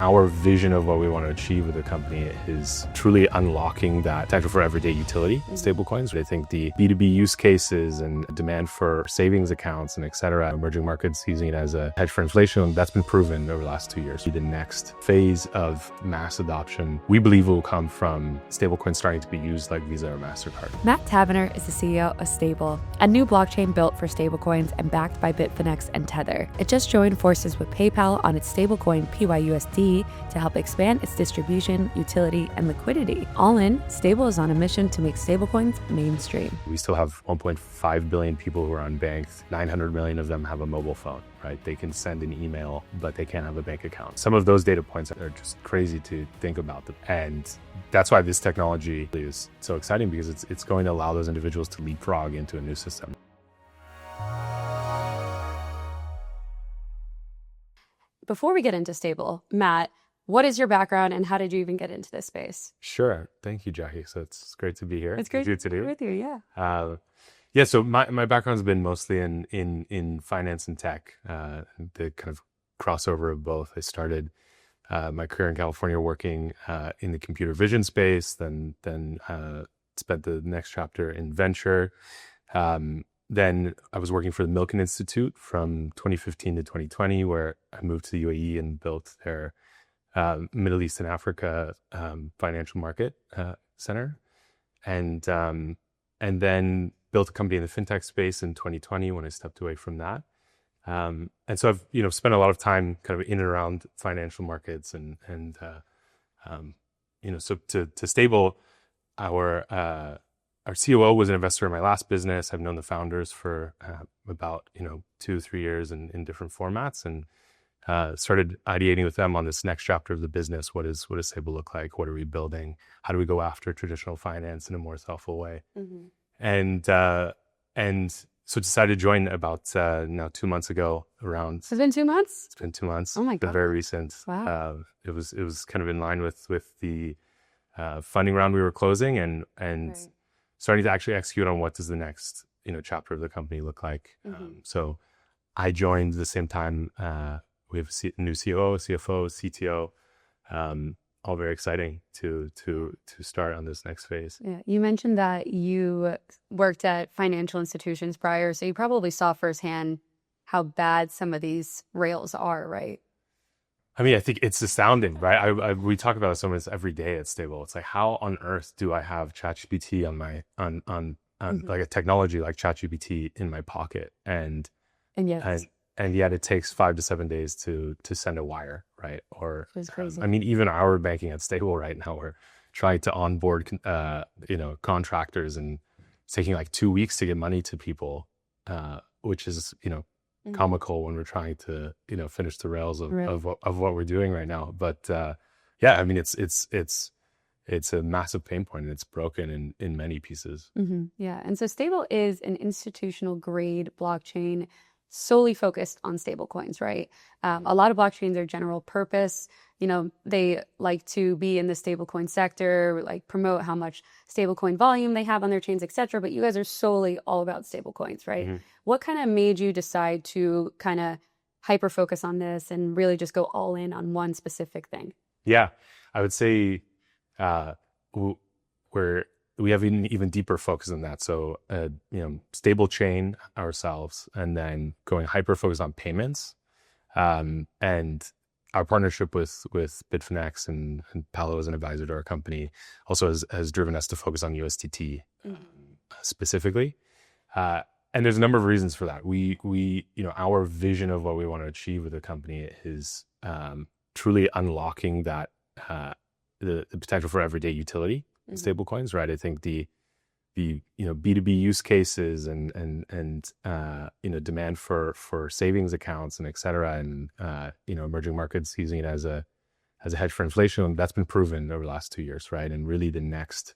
Our vision of what we want to achieve with the company is truly unlocking that potential for everyday utility in stablecoins. I think the B2B use cases and demand for savings accounts and et cetera, emerging markets using it as a hedge for inflation, that's been proven over the last 2 years. The next phase of mass adoption, we believe, will come from stablecoins starting to be used like Visa or MasterCard. Matt Tabbiner is the CEO of Stable, a new blockchain built for stablecoins and backed by Bitfinex and Tether. It just joined forces with PayPal on its stablecoin PYUSD to help expand its distribution, utility, and liquidity. All in, Stable is on a mission to make stablecoins mainstream. We still have 1.5 billion people who are unbanked. 900 million of them have a mobile phone, right? They can send an email, but they can't have a bank account. Some of those data points are just crazy to think about. And that's why this technology is so exciting, because it's going to allow those individuals to leapfrog into a new system. Before we get into Stable, Matt, what is your background and how did you even get into this space? Sure. Thank you, Jackie. So it's great to be here. It's great to be with you, yeah. Yeah, so my background's been mostly in finance and tech, the kind of crossover of both. I started my career in California working in the computer vision space, then spent the next chapter in venture. Then I was working for the Milken Institute from 2015 to 2020, where I moved to the UAE and built their Middle East and Africa financial market center, and then built a company in the fintech space in 2020 when I stepped away from that. And so I've spent a lot of time kind of in and around financial markets, and so to Stable, our COO was an investor in my last business. I've known the founders for about 2-3 years in different formats, and started ideating with them on this next chapter of the business. What does Stable look like? What are we building? How do we go after traditional finance in a more thoughtful way? Mm-hmm. And so decided to join about now 2 months ago. Around. It's been 2 months. It's been 2 months. Oh my God! Very recent. Wow. It was kind of in line with the funding round we were closing, and Right. starting to actually execute on what does the next chapter of the company look like. Mm-hmm. So I joined the same time. We have a new COO, CFO, CTO, all very exciting to start on this next phase. Yeah, you mentioned that you worked at financial institutions prior, so you probably saw firsthand how bad some of these rails are, right? I mean, I think it's astounding, right? We talk about some of this every day at Stable. It's like, how on earth do I have ChatGPT on like a technology like ChatGPT in my pocket, and yet it takes 5 to 7 days to send a wire, right? Or it's crazy. I mean, even our banking at Stable right now, we're trying to onboard contractors, and it's taking like 2 weeks to get money to people, which is comical when we're trying to finish the rails of what we're doing right now. But yeah, I mean, it's a massive pain point, and it's broken in many pieces. Mm-hmm. Yeah, and so Stable is an institutional grade blockchain solely focused on stablecoins, right? A lot of blockchains are general purpose. They like to be in the stablecoin sector, like promote how much stablecoin volume they have on their chains, et cetera. But you guys are solely all about stablecoins, right? Mm-hmm. What kind of made you decide to kind of hyper focus on this and really just go all in on one specific thing? Yeah, I would say we have an even deeper focus on that. So, stable chain ourselves, and then going hyper focused on payments, and our partnership with Bitfinex and Palo as an advisor to our company also has driven us to focus on USDT specifically. And there's a number of reasons for that. We our vision of what we want to achieve with the company is truly unlocking that the potential for everyday utility in stablecoins, right? I think the B2B use cases and demand for savings accounts and et cetera, and emerging markets using it as a hedge for inflation, that's been proven over the last 2 years, right? And really the next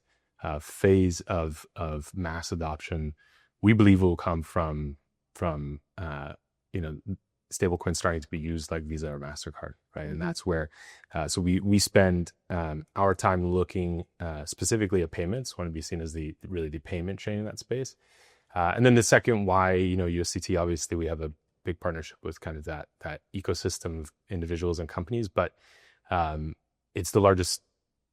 phase of mass adoption, we believe, will come from stablecoins starting to be used like Visa or MasterCard, right? And that's where, so we spend our time looking specifically at payments, want to be seen as the payment chain in that space. And then the second, why, USDT, obviously we have a big partnership with kind of that ecosystem of individuals and companies, but it's the largest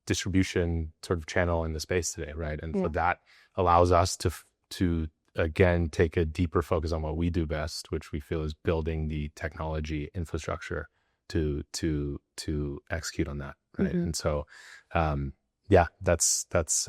distribution sort of channel in the space today, right? And so that allows us to again take a deeper focus on what we do best, which we feel is building the technology infrastructure to execute on that, right? And so that's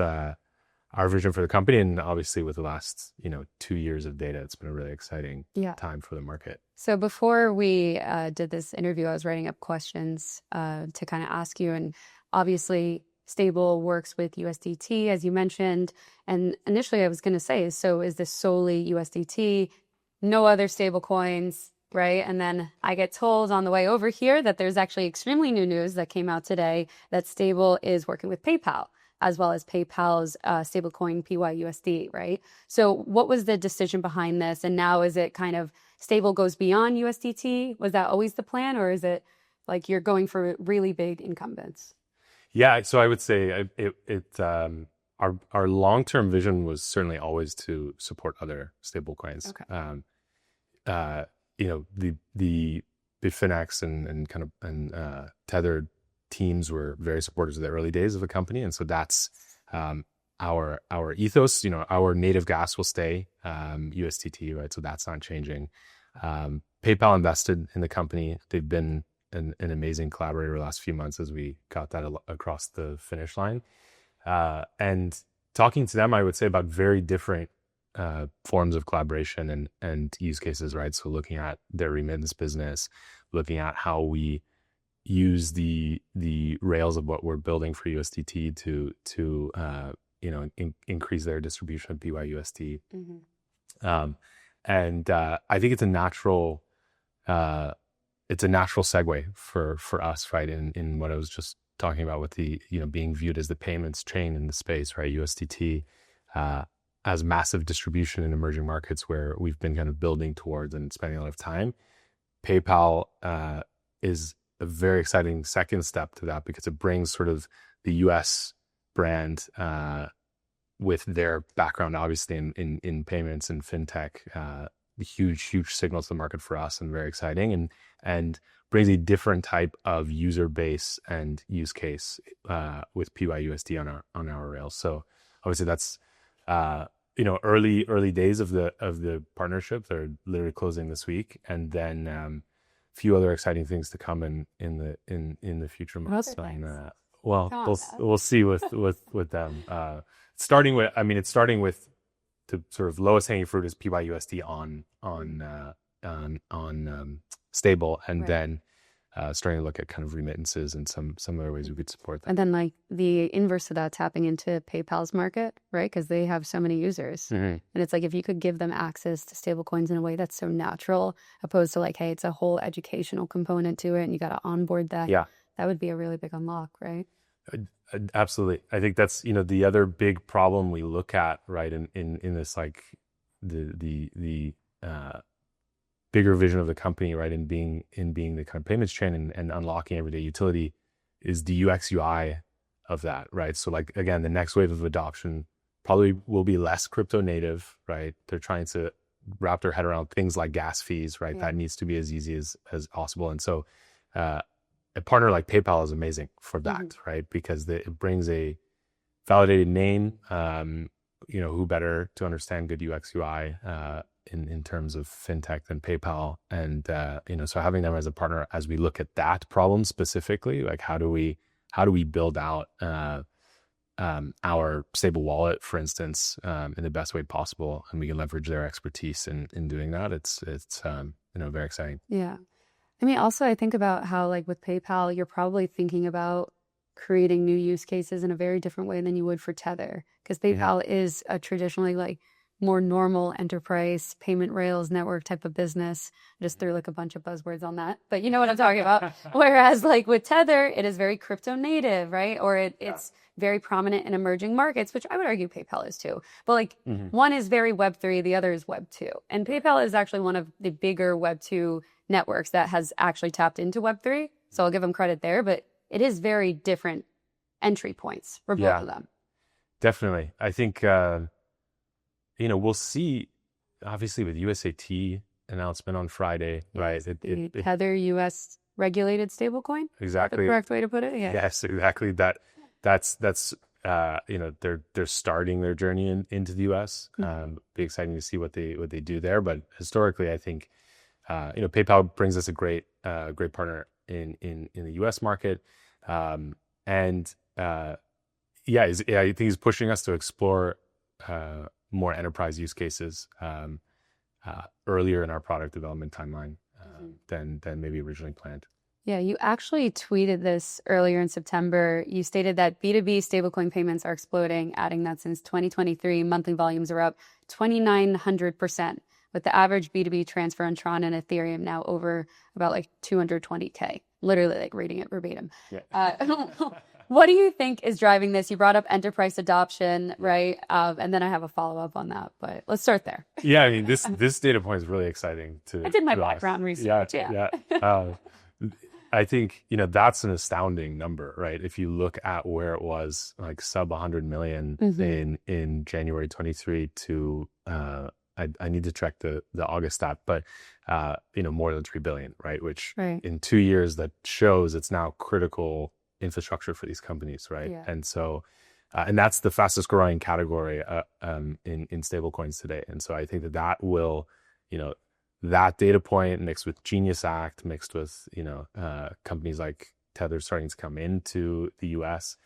our vision for the company. And obviously with the last 2 years of data, it's been a really exciting time for the market. So before we did this interview, I was writing up questions to kind of ask you, and obviously Stable works with USDT, as you mentioned. And initially I was going to say, so is this solely USDT, no other stable coins, right? And then I get told on the way over here that there's actually extremely new news that came out today that Stable is working with PayPal, as well as PayPal's stablecoin PYUSD, right? So what was the decision behind this? And now is it kind of Stable goes beyond USDT? Was that always the plan, or is it like you're going for really big incumbents? Yeah, so I would say our long-term vision was certainly always to support other stable coins. Okay. The Bitfinex and Tether teams were very supportive of the early days of the company, and so that's our ethos. Our native gas will stay USDT, right? So that's not changing. PayPal invested in the company. They've been an amazing collaborator the last few months as we got that across the finish line. And talking to them, I would say about very different forms of collaboration and use cases, right? So looking at their remittance business, looking at how we use the rails of what we're building for USDT to increase their distribution of PYUSD. And I think it's a natural segue for us, right? In what I was just talking about with the being viewed as the payments chain in the space, right? USDT as massive distribution in emerging markets where we've been kind of building towards and spending a lot of time. PayPal is a very exciting second step to that because it brings sort of the US brand with their background, obviously in payments and fintech, huge signal to the market for us and very exciting, and brings a different type of user base and use case with PYUSD on our rails. So obviously that's early days of the partnership. They're literally closing this week, and then a few other exciting things to come in the future months. We'll see with them. Starting with the sort of lowest hanging fruit is PYUSD on Stable, and then starting to look at kind of remittances and some other ways we could support that. And then like the inverse of that, tapping into PayPal's market, right? Because they have so many users. And it's like if you could give them access to stable coins in a way that's so natural, opposed to like, hey, it's a whole educational component to it and you got to onboard that. Yeah. That would be a really big unlock, right? Absolutely. I think that's, the other big problem we look at, right, in this, like the bigger vision of the company, right, in being the kind of payments chain and unlocking everyday utility is the UX UI of that, right? So like, again, the next wave of adoption probably will be less crypto native, right? They're trying to wrap their head around things like gas fees, right? Yeah. That needs to be as easy as possible. And so a partner like PayPal is amazing for that, right? Because it brings a validated name, who better to understand good UX UI in terms of fintech than PayPal. And, so having them as a partner as we look at that problem specifically, like how do we build out our stable wallet, for instance, in the best way possible, and we can leverage their expertise in doing that. It's very exciting. Yeah. I mean, also I think about how like with PayPal, you're probably thinking about creating new use cases in a very different way than you would for Tether, because PayPal is a traditionally like more normal enterprise payment rails network type of business. I just threw like a bunch of buzzwords on that, but you know what I'm talking about. Whereas like with Tether, it is very crypto native, right? Or it's very prominent in emerging markets, which I would argue PayPal is too. But like one is very Web3, the other is Web2. And PayPal is actually one of the bigger Web2 networks that has actually tapped into Web3. So I'll give them credit there, but it is very different entry points for both of them. Definitely. I think, we'll see, obviously with USAT announcement on Friday, right? Tether regulated stablecoin. Exactly. The correct way to put it. Yeah. Yes, exactly. That's they're starting their journey into the US. Be exciting to see what they do there. But historically, I think PayPal brings us a great partner in the US market. I think he's pushing us to explore more enterprise use cases earlier in our product development timeline than maybe originally planned. Yeah, you actually tweeted this earlier in September. You stated that B2B stablecoin payments are exploding, adding that since 2023, monthly volumes are up 2,900%, with the average B2B transfer on Tron and Ethereum now over about like 220K. Literally like reading it verbatim. Yeah. What do you think is driving this? You brought up enterprise adoption, right? And then I have a follow-up on that, but let's start there. Yeah, I mean, this data point is really exciting I did my background research. Yeah. I think, that's an astounding number, right? If you look at where it was, like sub 100 million in January 23 to, I need to check the August stat, but, more than 3 billion, right? Which in 2 years, that shows it's now critical infrastructure for these companies, right? Yeah. And so, and that's the fastest growing category in stablecoins today. And so I think that will, that data point mixed with Genius Act, mixed with, companies like Tether starting to come into the US,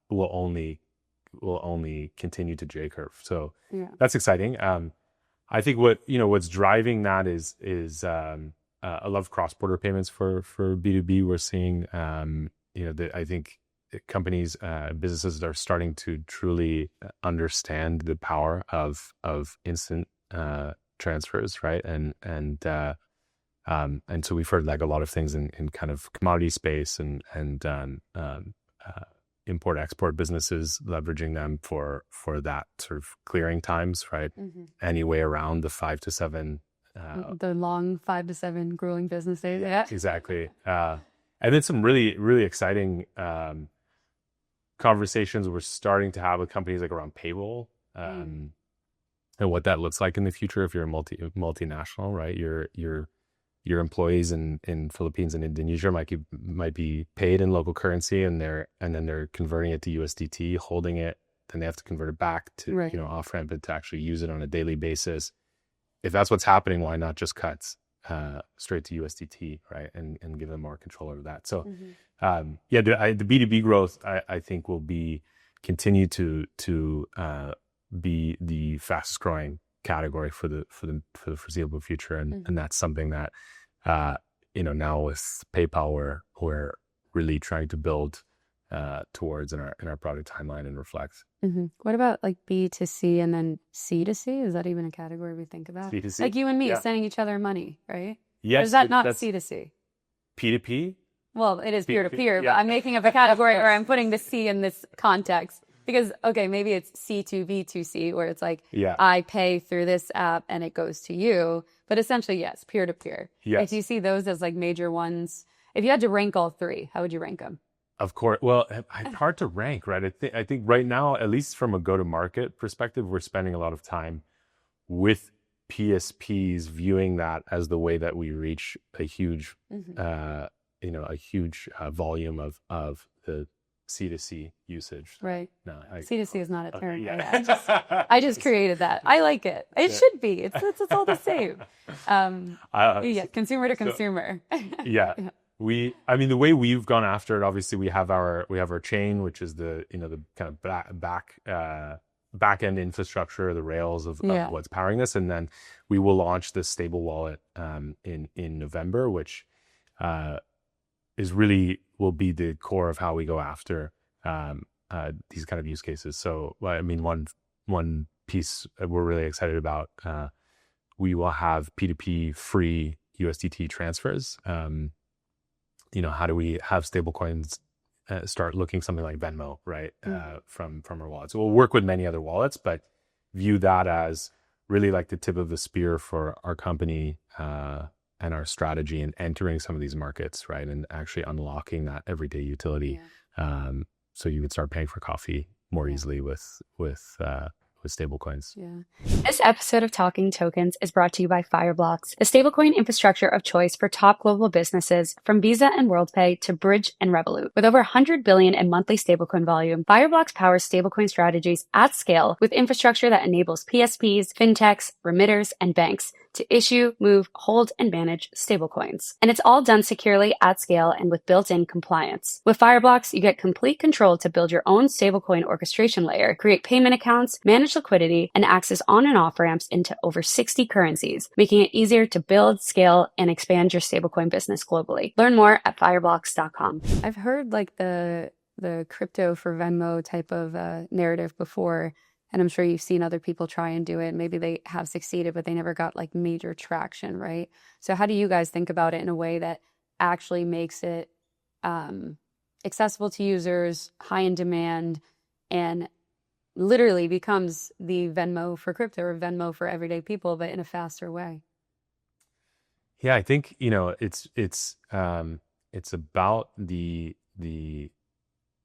will only continue to J curve. So that's exciting. I think what's driving that is a lot of cross-border payments for B2B. We're seeing, I think companies, businesses are starting to truly understand the power of instant transfers, right? And so we've heard like a lot of things in kind of commodity space and import export businesses leveraging them for that sort of clearing times, right? Anyway, around the 5 to 7. The long 5 to 7 grueling business days. Yeah, exactly. And then some really, really exciting conversations we're starting to have with companies like around payroll and what that looks like in the future if you're a multinational, right? Your employees in Philippines and Indonesia might be paid in local currency and then they're converting it to USDT, holding it, then they have to convert it back to off ramp it to actually use it on a daily basis. If that's what's happening, why not just cut straight to USDT, right? And give them more control over that. So, the B2B growth, I think will continue to be the fastest growing category for the foreseeable future. And that's something that, now with PayPal, we're really trying to build towards in our product timeline and reflect. What about like B2C and then C2C? Is that even a category we think about? C2C? Like you and me sending each other money, right? Yes. Or is that not C2C? P2P? Well, it is peer-to-peer, but I'm making up a category or I'm putting the C in this context. Because, okay, maybe it's C2B2C, where it's like, I pay through this app and it goes to you. But essentially, yes, peer-to-peer. Yes. If you see those as like major ones, if you had to rank all three, how would you rank them? Of course. Well, it's hard to rank, right? I think right now, at least from a go-to-market perspective, we're spending a lot of time with PSPs viewing that as the way that we reach a huge, volume of the C2C usage. Right. No, C2C is not a term. Yeah. I just created that. I like it. It should be. It's all the same. Consumer to consumer. The way we've gone after it, obviously we have our chain, which is the kind of back end infrastructure, the rails of what's powering this, and then we will launch this stable wallet in November, which will be the core of how we go after these kind of use cases. So, I mean, one piece we're really excited about, we will have P2P free USDT transfers. How do we have stablecoins start looking something like Venmo, right? From our wallets. So we'll work with many other wallets, but view that as really like the tip of the spear for our company and our strategy in entering some of these markets, right? And actually unlocking that everyday utility. So you could start paying for coffee more easily with stablecoins. Yeah. This episode of Talking Tokens is brought to you by Fireblocks, the stablecoin infrastructure of choice for top global businesses from Visa and WorldPay to Bridge and Revolut. With over 100 billion in monthly stablecoin volume, Fireblocks powers stablecoin strategies at scale with infrastructure that enables PSPs, fintechs, remitters, and banks to issue, move, hold, and manage stablecoins. And it's all done securely at scale and with built-in compliance. With Fireblocks, you get complete control to build your own stablecoin orchestration layer, create payment accounts, manage liquidity, and access on and off ramps into over 60 currencies, making it easier to build, scale, and expand your stablecoin business globally. Learn more at fireblocks.com. I've heard like the crypto for Venmo type of narrative before. And I'm sure you've seen other people try and do it. Maybe they have succeeded, but they never got like major traction, right? So how do you guys think about it in a way that actually makes it accessible to users, high in demand, and literally becomes the Venmo for crypto or Venmo for everyday people, but in a faster way? Yeah, I think, it's about the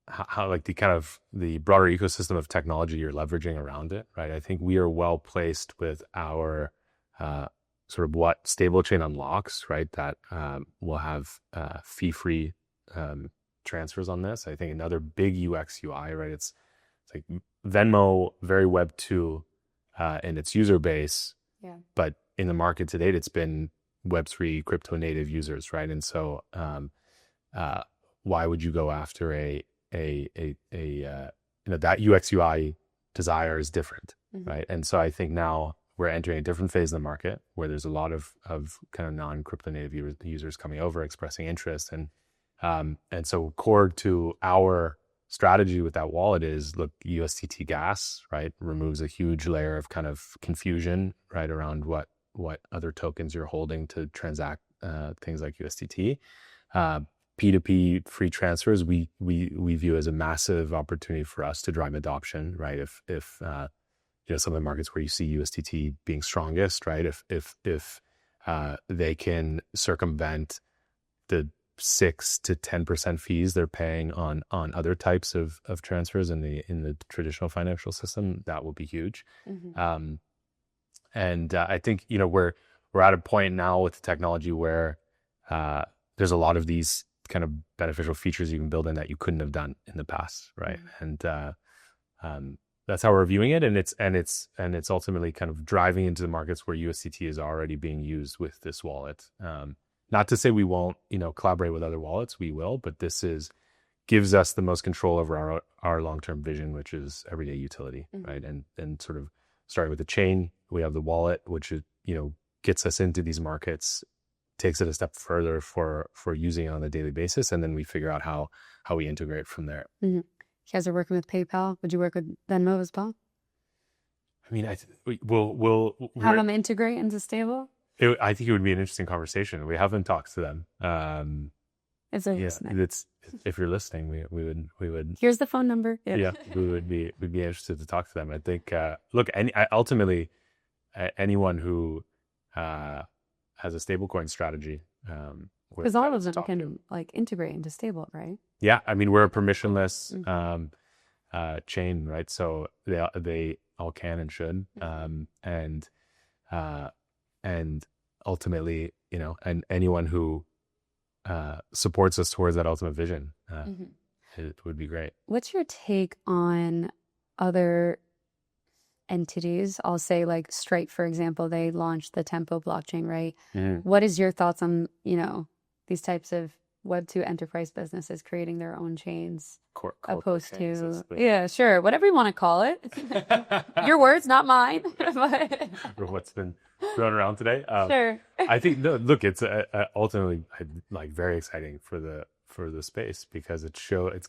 how like the kind of the broader ecosystem of technology you're leveraging around it, right? I think we are well placed with our sort of what stablechain unlocks, right? That will have fee-free transfers on this. I think another big UX UI, right? It's like Venmo, very Web 2 in its user base, Yeah. but in the market to date, it's been Web 3 crypto native users, right? And so why would you go after that UX UI desire is different, right? And so I think now we're entering a different phase of the market where there's a lot of kind of non-crypto native users coming over, expressing interest, and so core to our strategy with that wallet is, look, USDT gas, right, removes a huge layer of kind of confusion, right, around what other tokens you're holding to transact things like USDT. P2P free transfers, we view as a massive opportunity for us to drive adoption, right? If some of the markets where you see USDT being strongest, right? If they can circumvent the 6 to 10% fees they're paying on other types of transfers in the traditional financial system, that will be huge. And I think we're at a point now with the technology where there's a lot of these kind of beneficial features you can build in that you couldn't have done in the past, right? And that's how we're viewing it, and it's ultimately kind of driving into the markets where USDT is already being used with this wallet. Not to say we won't, collaborate with other wallets, we will, but this gives us the most control over our long-term vision, which is everyday utility, right? And sort of starting with the chain, we have the wallet, which is, gets us into these markets, takes it a step further for using it on a daily basis, and then we figure out how we integrate from there. You guys are working with PayPal. Would you work with Venmo as well? I mean, we'll have them integrate into stable. I think it would be an interesting conversation. We haven't talked to them. If they're listening. If you're listening, we would. Here's the phone number. Yeah, we'd be interested to talk to them. I think. Look, ultimately, anyone who has a stablecoin strategy, because all of them can like integrate into stable, right? Yeah, I mean, we're a permissionless chain, right? So they all can and should, and ultimately, and anyone who supports us towards that ultimate vision, it would be great. What's your take on other entities? I'll say like Stripe, for example, they launched the Tempo blockchain, right? What is your thoughts on, these types of Web 2 enterprise businesses creating their own chains opposed to, yeah, sure, whatever you want to call it. Your words, not mine. But what's been thrown around today. Sure. I think, look, it's ultimately like very exciting for the space, because it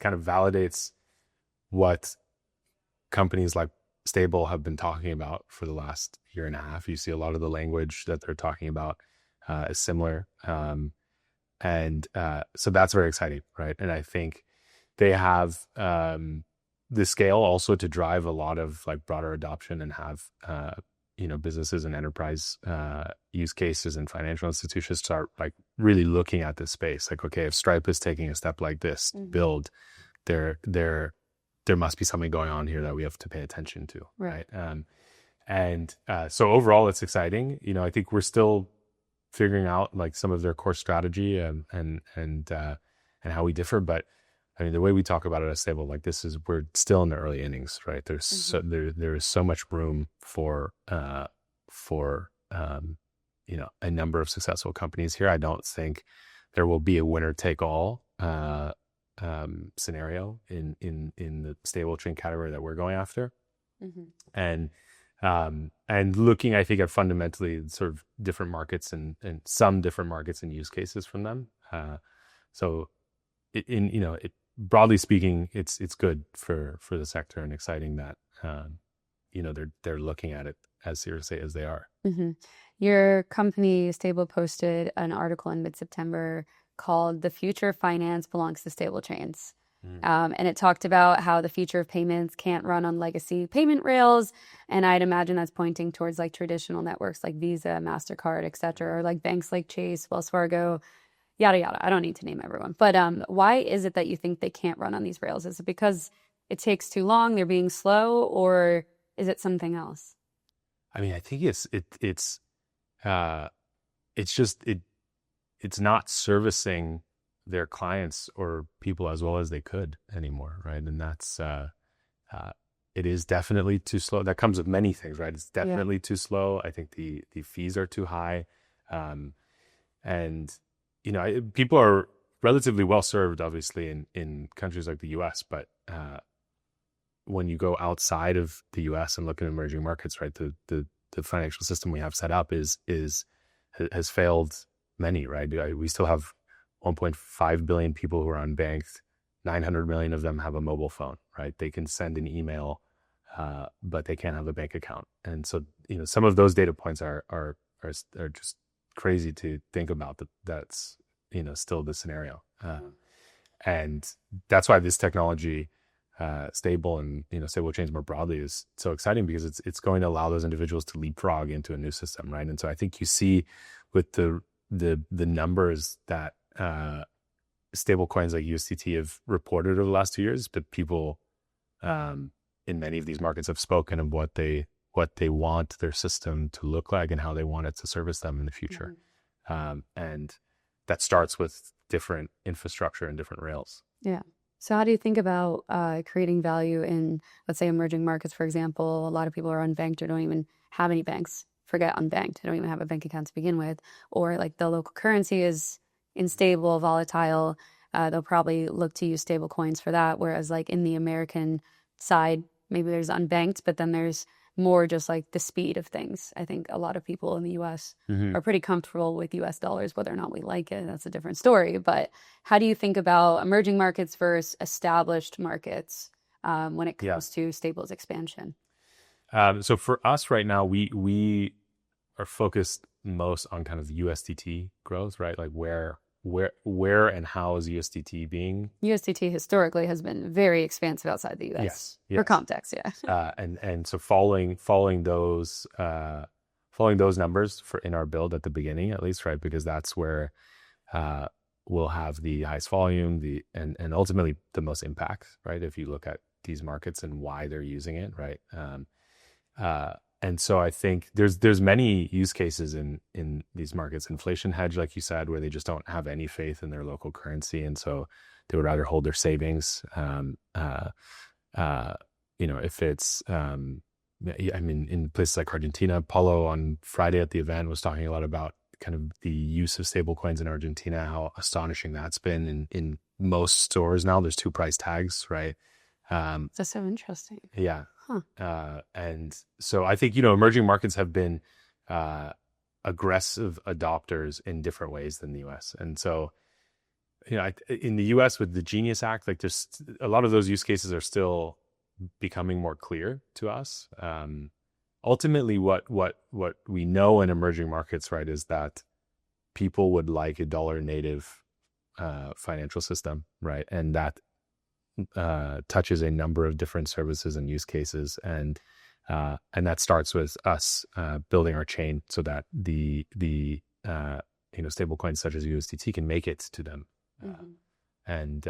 kind of validates what companies like Stable have been talking about for the last year and a half. You see a lot of the language that they're talking about is similar. And so that's very exciting, right? And I think they have the scale also to drive a lot of like broader adoption and have businesses and enterprise use cases and financial institutions start like really looking at this space. Like, okay, if Stripe is taking a step like this, build their there must be something going on here that we have to pay attention to, Right. right? So overall, it's exciting. I think we're still figuring out like some of their core strategy and how we differ. But I mean, the way we talk about it at Stable, like we're still in the early innings, right? There's there is so much room for a number of successful companies here. I don't think there will be a winner take all scenario in the stable chain category that we're going after. And looking, I think, at fundamentally sort of different markets and some different markets and use cases from them. So broadly speaking, it's good for the sector and exciting that they're looking at it as seriously as they are. Your company, Stable, posted an article in mid-September called "The Future of Finance Belongs to Stable Chains." And it talked about how the future of payments can't run on legacy payment rails. And I'd imagine that's pointing towards like traditional networks like Visa, MasterCard, et cetera, or like banks like Chase, Wells Fargo, yada, yada. I don't need to name everyone. But why is it that you think they can't run on these rails? Is it because it takes too long, they're being slow, or is it something else? I mean, I think it's not servicing their clients or people as well as they could anymore, right? And that's it is definitely too slow. That comes with many things, right? It's definitely too slow. I think the fees are too high, and people are relatively well served, obviously, in countries like the U.S. But when you go outside of the U.S. and look at emerging markets, right, the financial system we have set up has failed many, right? We still have 1.5 billion people who are unbanked. 900 million of them have a mobile phone, right? They can send an email, but they can't have a bank account. And so, some of those data points are just crazy to think about. That's still the scenario, and that's why this technology, Stable and stable chains more broadly, is so exciting, because it's going to allow those individuals to leapfrog into a new system, right? And so I think you see with the numbers that stablecoins like USDT have reported over the last 2 years, but people in many of these markets have spoken of what they want their system to look like and how they want it to service them in the future. And that starts with different infrastructure and different rails. Yeah. So how do you think about creating value in, let's say, emerging markets, for example? A lot of people are unbanked or don't even have any banks. Forget unbanked. They don't even have a bank account to begin with. Or like the local currency is unstable, volatile. They'll probably look to use stable coins for that. Whereas like in the American side, maybe there's unbanked, but then there's more just like the speed of things. I think a lot of people in the US are pretty comfortable with US dollars, whether or not we like it. That's a different story. But how do you think about emerging markets versus established markets when it comes to Stable's expansion? So for us right now, we are focused most on kind of USDT growth, right? Like where and how is USDT being? USDT historically has been very expansive outside the US. Yes. For context, and so following those numbers in our build at the beginning, at least, right? Because that's where we'll have the highest volume, and ultimately the most impact, right? If you look at these markets and why they're using it, right? And so I think there's many use cases in these markets. Inflation hedge, like you said, where they just don't have any faith in their local currency, and so they would rather hold their savings. If it's, I mean, in places like Argentina, Paulo on Friday at the event was talking a lot about kind of the use of stable coins in Argentina, how astonishing that's been. In most stores now, there's 2 price tags, right? That's so interesting. Yeah. And so I think, emerging markets have been aggressive adopters in different ways than the US. And so, in the US with the Genius Act, like just a lot of those use cases are still becoming more clear to us. Ultimately, what we know in emerging markets, right, is that people would like a dollar native financial system, right? And that touches a number of different services and use cases, and that starts with us building our chain so that the stable coins such as USDT can make it to them, and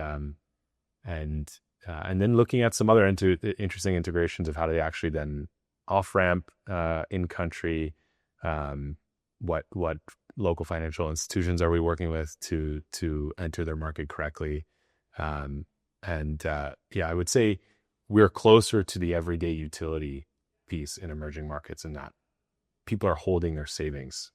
And then looking at some other interesting integrations of how they actually then off ramp in country. What local financial institutions are we working with to enter their market correctly? I would say we're closer to the everyday utility piece in emerging markets, in that people are holding their savings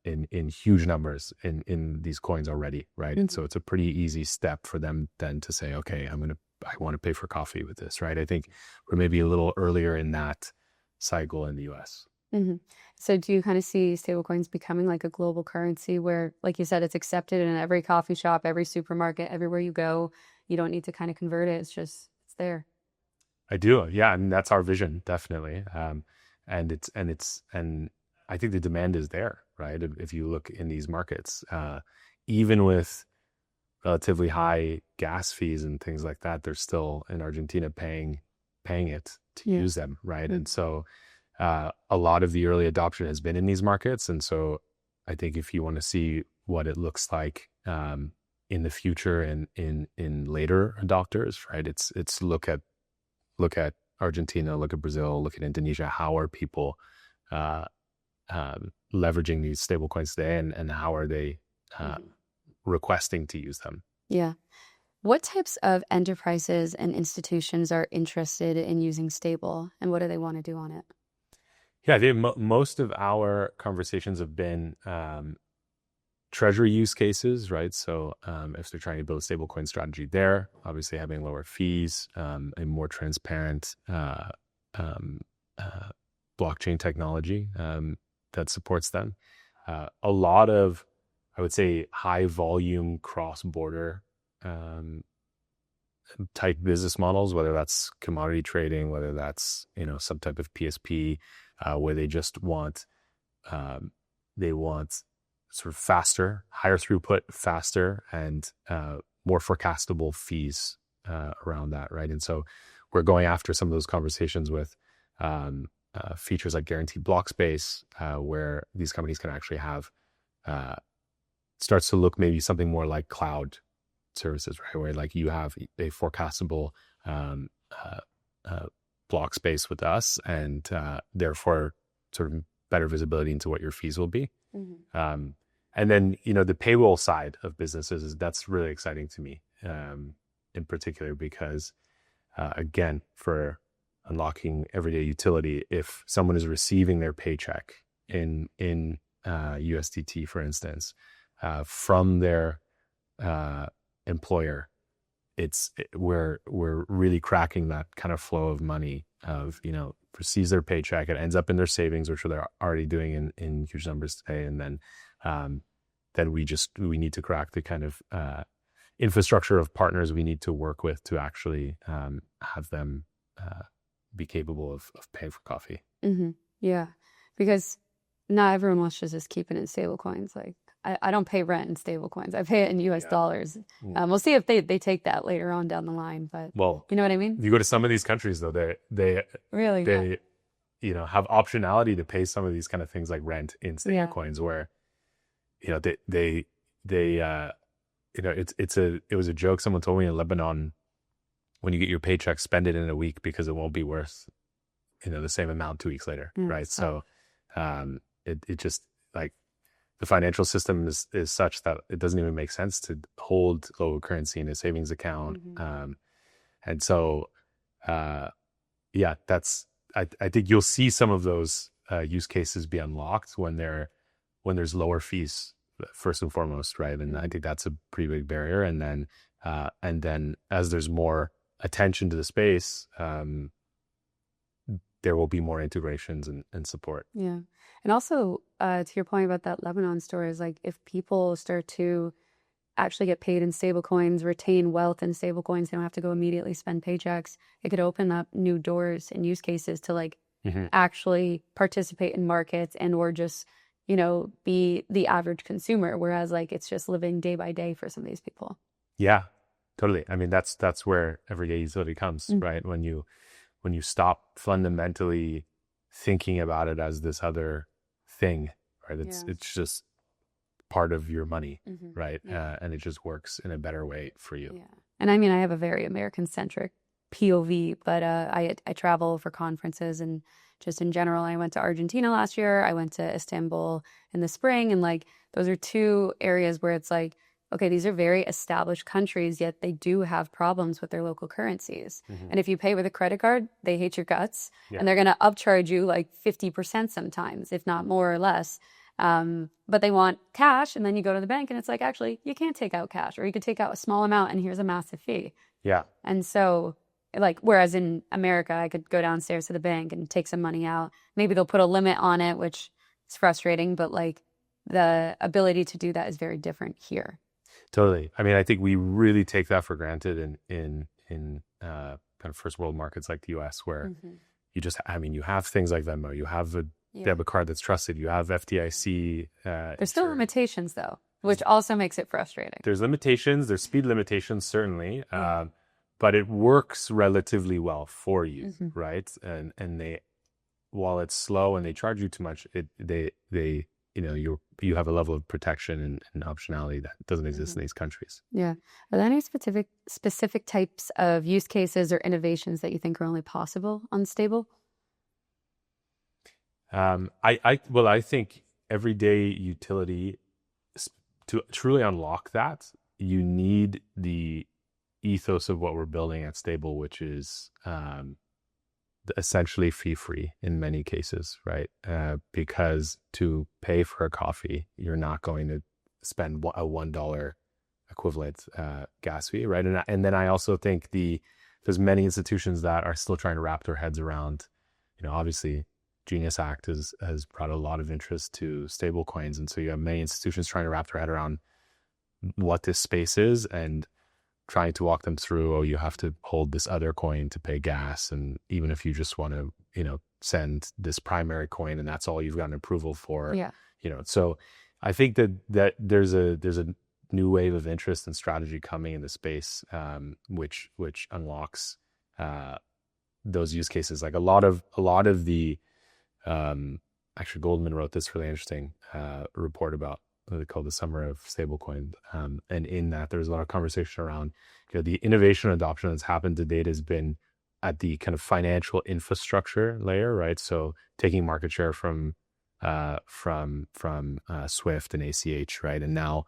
in huge numbers in these coins already, right? And so it's a pretty easy step for them then to say, okay, I want to pay for coffee with this, right? I think we're maybe a little earlier in that cycle in the US. So do you kind of see stablecoins becoming like a global currency where, like you said, it's accepted in every coffee shop, every supermarket, everywhere you go? You don't need to kind of convert it. It's there. I do. Yeah. And that's our vision, definitely. And I think the demand is there, right? If you look in these markets, even with relatively high gas fees and things like that, they're still in Argentina paying it to use them, right? And so a lot of the early adoption has been in these markets. And so I think if you want to see what it looks like in the future and in later adopters, right, it's look at Argentina, look at Brazil, look at Indonesia. How are people leveraging these stable coins today, and how are they requesting to use them? Yeah. What types of enterprises and institutions are interested in using stable, and what do they want to do on it? Yeah, most of our conversations have been treasury use cases, right? So if they're trying to build a stablecoin strategy there, obviously having lower fees, a more transparent blockchain technology that supports them. A lot of, I would say, high volume cross-border type business models, whether that's commodity trading, whether that's some type of PSP, where they just want sort of faster, higher throughput, faster, and more forecastable fees around that, right? And so we're going after some of those conversations with features like guaranteed blockspace, where these companies can actually have starts to look maybe something more like cloud services, right? Where like you have a forecastable block space with us, and therefore sort of better visibility into what your fees will be. And then, the payroll side of businesses, that's really exciting to me in particular, because again, for unlocking everyday utility, if someone is receiving their paycheck in USDT, for instance, from their employer, we're really cracking that kind of flow of money of, receives their paycheck, it ends up in their savings, which they're already doing in huge numbers today. And then we need to crack the kind of infrastructure of partners we need to work with to actually have them be capable of paying for coffee. Yeah, because not everyone wants to just keep it in stable coins. Like I don't pay rent in stable coins. I pay it in US dollars. We'll see if they take that later on down the line, but you know what I mean? You go to some of these countries though, they really have optionality to pay some of these kind of things like rent in stable coins, where it was a joke someone told me in Lebanon, when you get your paycheck, spend it in a week because it won't be worth the same amount 2 weeks later, right? So it just, like, the financial system is such that it doesn't even make sense to hold local currency in a savings account. And so that's I think you'll see some of those use cases be unlocked when there's lower fees, first and foremost, right? And I think that's a pretty big barrier. And then as there's more attention to the space, there will be more integrations and support. Yeah. And also, to your point about that Lebanon story, is like, if people start to actually get paid in stable coins, retain wealth in stable coins, they don't have to go immediately spend paychecks. It could open up new doors and use cases to like actually participate in markets and or just, be the average consumer. Whereas like it's just living day by day for some of these people. Yeah, totally. I mean, that's where everyday utility comes, right? When you stop fundamentally thinking about it as this other thing, right? It's just part of your money, right? Yeah. And it just works in a better way for you. Yeah. And I mean, I have a very American-centric POV, but I travel for conferences and just in general. I went to Argentina last year. I went to Istanbul in the spring, and like those are two areas where it's like, okay, these are very established countries, yet they do have problems with their local currencies. And if you pay with a credit card, they hate your guts, and they're going to upcharge you like 50% sometimes, if not more or less. But they want cash, and then you go to the bank and it's like, actually, you can't take out cash, or you could take out a small amount and here's a massive fee. Yeah. And so like, whereas in America, I could go downstairs to the bank and take some money out. Maybe they'll put a limit on it, which is frustrating, but like the ability to do that is very different here. Totally. I mean, I think we really take that for granted in kind of first world markets like the US, where you just, I mean, you have things like Venmo, you have a debit card that's trusted, you have FDIC. There's still limitations though, which also makes it frustrating. There's limitations, there's speed limitations, certainly. But it works relatively well for you, right? And they, while it's slow and they charge you too much, they you know, you have a level of protection and optionality that doesn't exist in these countries. Yeah. Are there any specific types of use cases or innovations that you think are only possible on Stable? I think everyday utility, to truly unlock that, you need the ethos of what we're building at Stable, which is essentially fee-free in many cases, right? Because to pay for a coffee, you're not going to spend a $1 equivalent gas fee, right? And then I also think there's many institutions that are still trying to wrap their heads around, you know, obviously Genius Act has brought a lot of interest to stablecoins, and so you have many institutions trying to wrap their head around what this space is and trying to walk them through, oh, you have to hold this other coin to pay gas. And even if you just want to, you know, send this primary coin and that's all you've gotten approval for, you know, so I think that there's a new wave of interest and strategy coming in the space, which unlocks those use cases. Like a lot of the, actually Goldman wrote this really interesting report about what they call the summer of stablecoin. And in that, there's a lot of conversation around, you know, the innovation adoption that's happened to date has been at the kind of financial infrastructure layer, right? So taking market share from Swift and ACH, right? And now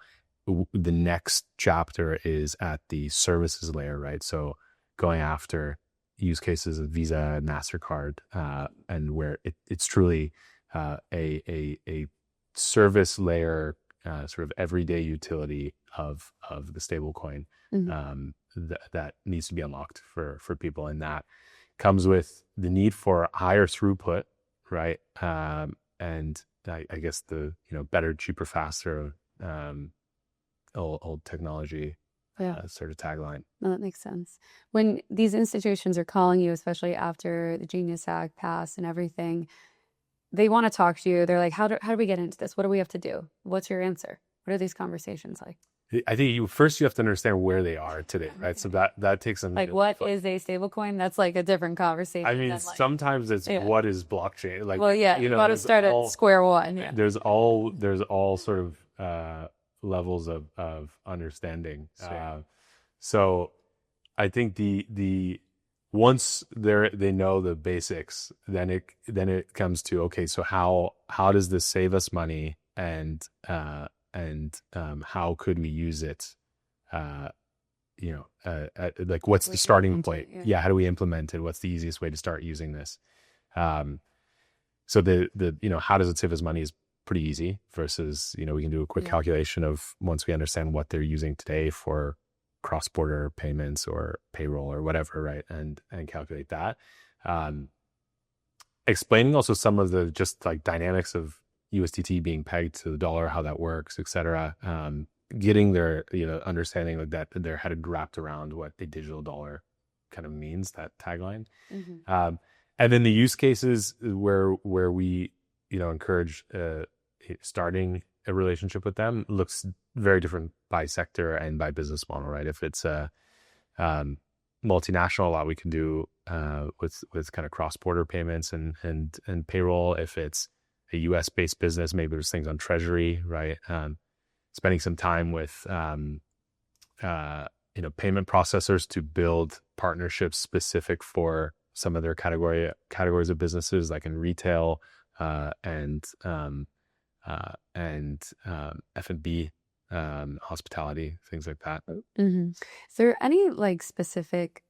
the next chapter is at the services layer, right? So going after use cases of Visa and MasterCard, and where it's truly a service layer, sort of everyday utility of the stablecoin that needs to be unlocked for people, and that comes with the need for higher throughput, right? And I guess the, you know, better, cheaper, faster, old technology sort of tagline. No, that makes sense. When these institutions are calling you, especially after the Genius Act passed and everything, they want to talk to you. They're like, how do we get into this? What do we have to do? What's your answer? What are these conversations like? I think you have to understand where they are today, right? So that takes some, like, what is a stablecoin? That's like a different conversation. I mean, like, sometimes it's what is blockchain? Like, well, yeah, you got to start at square one. Yeah. There's all sort of levels of understanding. Sure. So I think the once they know the basics, then it comes to, okay, so how does this save us money, and how could we use it? Like, what's the starting point? Yeah, how do we implement it? What's the easiest way to start using this? So the you know, how does it save us money is pretty easy, versus, you know, we can do a quick calculation of, once we understand what they're using today for cross-border payments or payroll or whatever, right? And calculate that. Explaining also some of the just like dynamics of USDT being pegged to the dollar, how that works, et cetera. Getting their, you know, understanding like that, their head wrapped around what a digital dollar kind of means, that tagline. And then the use cases where we, you know, encourage starting a relationship with them looks very different by sector and by business model, right? If it's a multinational, a lot we can do with kind of cross-border payments and payroll. If it's a US based business, maybe there's things on treasury, right? spending some time with payment processors to build partnerships specific for some of their categories of businesses, like in retail and F&B, hospitality, things like that. Mm-hmm. Is there any like specific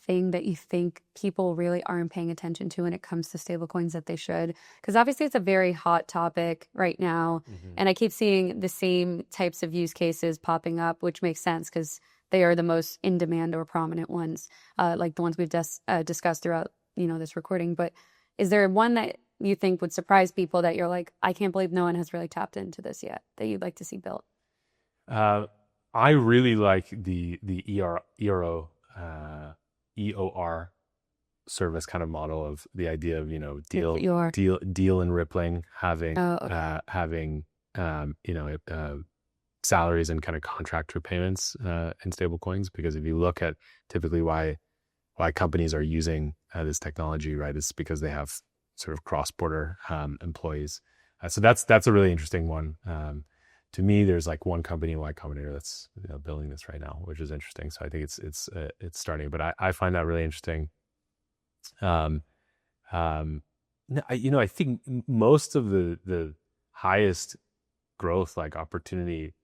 thing that you think people really aren't paying attention to when it comes to stablecoins that they should? Because obviously it's a very hot topic right now, and I keep seeing the same types of use cases popping up, which makes sense because they are the most in demand or prominent ones, like the ones we've discussed throughout this recording. But is there one that you think would surprise people that you're like, I can't believe no one has really tapped into this yet, that you'd like to see built? I really like the EOR service kind of model of the idea of deal and rippling, having salaries and kind of contract payments in stable coins. Because if you look at typically why companies are using this technology, right, it's because they have sort of cross-border employees. So that's a really interesting one. To me, there's like one company, Y Combinator, that's building this right now, which is interesting. So I think it's starting, but I find that really interesting. I think most of the highest growth like opportunity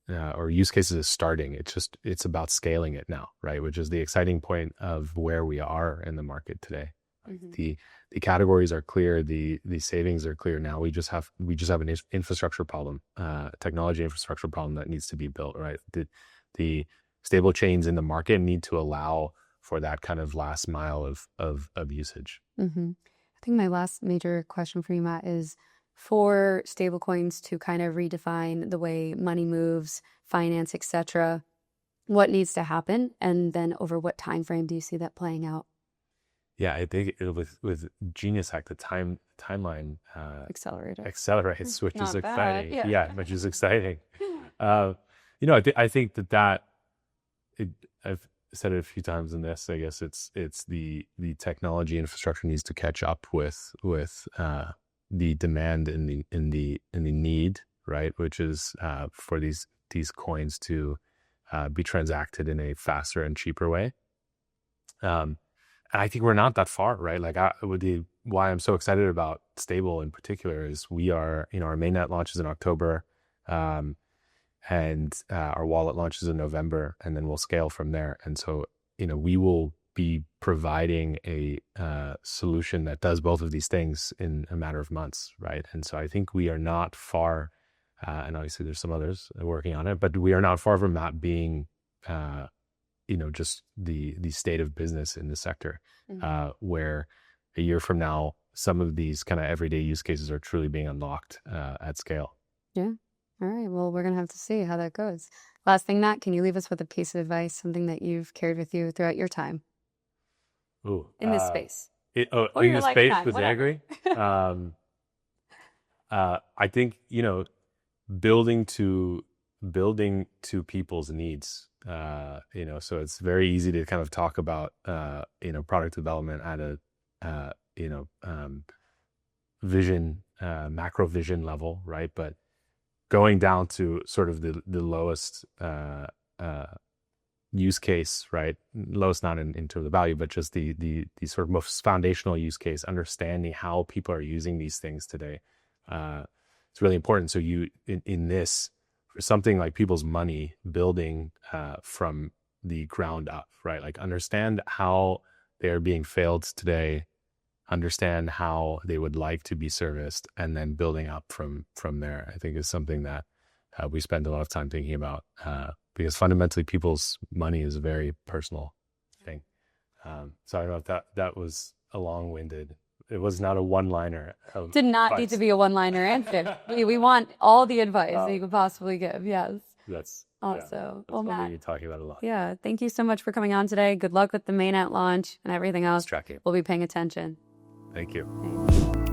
or use cases is starting. It's about scaling it now, right? Which is the exciting point of where we are in the market today. The categories are clear. The savings are clear now. We just have an infrastructure problem, technology infrastructure problem that needs to be built, right? The stable chains in the market need to allow for that kind of last mile of usage. Mm-hmm. I think my last major question for you, Matt, is for stablecoins to kind of redefine the way money moves, finance, etc. What needs to happen, and then over what time frame do you see that playing out? Yeah, I think with Genius Hack, the timeline accelerates, which is exciting. Yeah, which is exciting. I think that I've said it a few times in this. I guess it's the technology infrastructure needs to catch up with the demand and the need, right? Which is for these coins to be transacted in a faster and cheaper way. And I think we're not that far, right? Like why I'm so excited about stable in particular is we are, our mainnet launches in October, and our wallet launches in November, and then we'll scale from there. And so, we will be providing a solution that does both of these things in a matter of months, right? And so I think we are not far, and obviously there's some others working on it, but we are not far from that being just the state of business in the sector, where a year from now, some of these kind of everyday use cases are truly being unlocked at scale. Yeah. All right. Well, we're going to have to see how that goes. Last thing, Nat, can you leave us with a piece of advice, something that you've carried with you throughout your time? In this space. In this space with Agri? I think, building to people's needs. So it's very easy to kind of talk about, product development at a, vision, macro vision level, right? But going down to sort of the lowest use case, right? Lowest not in terms of value, but just the sort of most foundational use case, understanding how people are using these things today. It's really important. So in this, for something like people's money, building from the ground up, right? Like understand how they're being failed today, understand how they would like to be serviced, and then building up from there, I think is something that we spend a lot of time thinking about, because fundamentally people's money is a very personal thing. So I don't know if that was a long-winded, it was not a one-liner. Did not need to be a one-liner answer. We want all the advice that you could possibly give. Yes. That's awesome. Yeah, that's well, Matt, you're talking about a lot. Yeah. Thank you so much for coming on today. Good luck with the mainnet launch and everything else. Tracking. We'll be paying attention. Thank you.